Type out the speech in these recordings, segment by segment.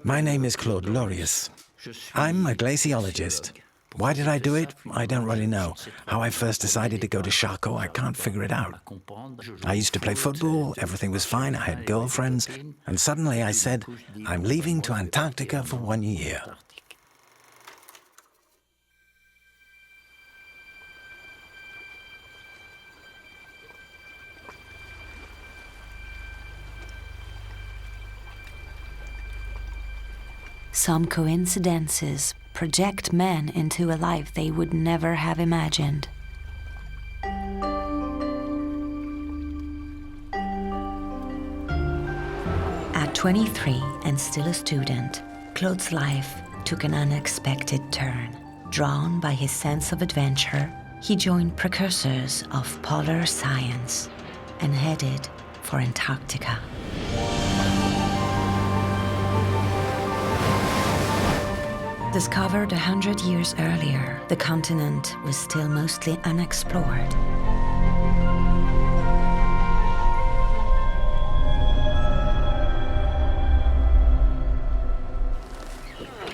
My name is Claude Lorius. I'm a glaciologist. Why did I do it? I don't really know. How I first decided to go to Charcot, I can't figure it out. I used to play football, everything was fine, I had girlfriends, and suddenly I said, I'm leaving to Antarctica for 1 year. Some coincidences project men into a life they would never have imagined. At 23 and still a student, Claude's life took an unexpected turn. Drawn by his sense of adventure, he joined precursors of polar science and headed for Antarctica. Discovered 100 years earlier, the continent was still mostly unexplored.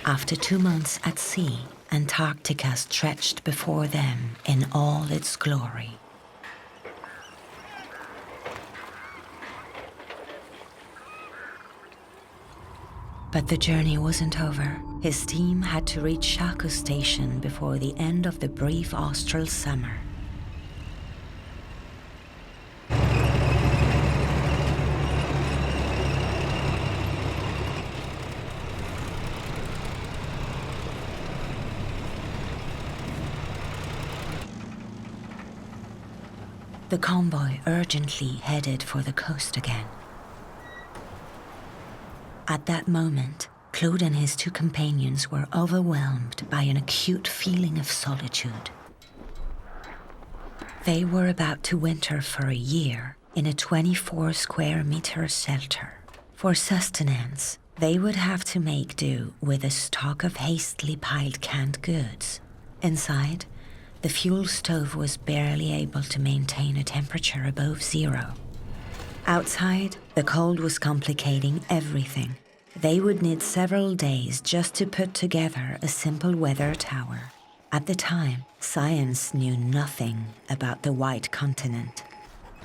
After 2 months at sea, Antarctica stretched before them in all its glory. But the journey wasn't over. His team had to reach Charcot Station before the end of the brief austral summer. The convoy urgently headed for the coast again. At that moment, Claude and his 2 companions were overwhelmed by an acute feeling of solitude. They were about to winter for a year in a 24 square meter shelter. For sustenance, they would have to make do with a stock of hastily piled canned goods. Inside, the fuel stove was barely able to maintain a temperature above 0. Outside, the cold was complicating everything. They would need several days just to put together a simple weather tower. At the time, science knew nothing about the White Continent.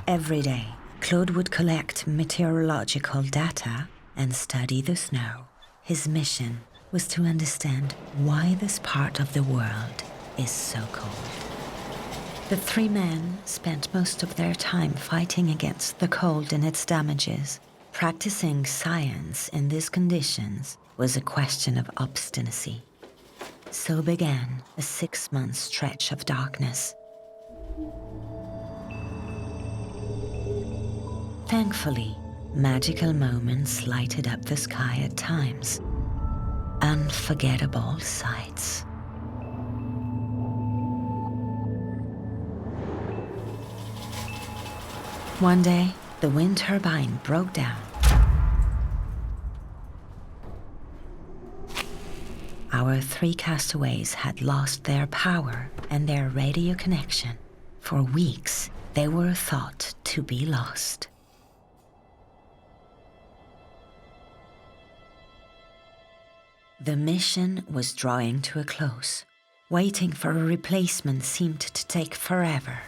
Every day, Claude would collect meteorological data and study the snow. His mission was to understand why this part of the world is so cold. The 3 men spent most of their time fighting against the cold and its damages. Practicing science in these conditions was a question of obstinacy. So began a 6-month stretch of darkness. Thankfully, magical moments lighted up the sky at times. Unforgettable sights. One day, the wind turbine broke down. Our 3 castaways had lost their power and their radio connection. For weeks, they were thought to be lost. The mission was drawing to a close. Waiting for a replacement seemed to take forever.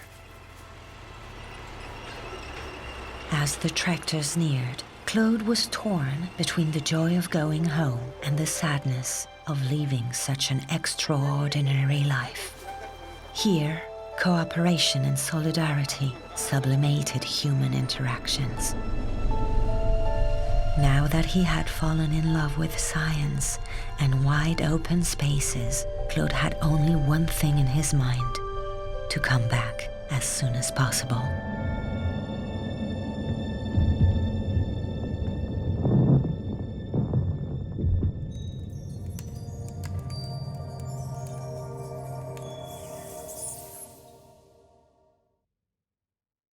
As the tractors neared, Claude was torn between the joy of going home and the sadness of leaving such an extraordinary life. Here, cooperation and solidarity sublimated human interactions. Now that he had fallen in love with science and wide open spaces, Claude had only one thing in his mind: to come back as soon as possible.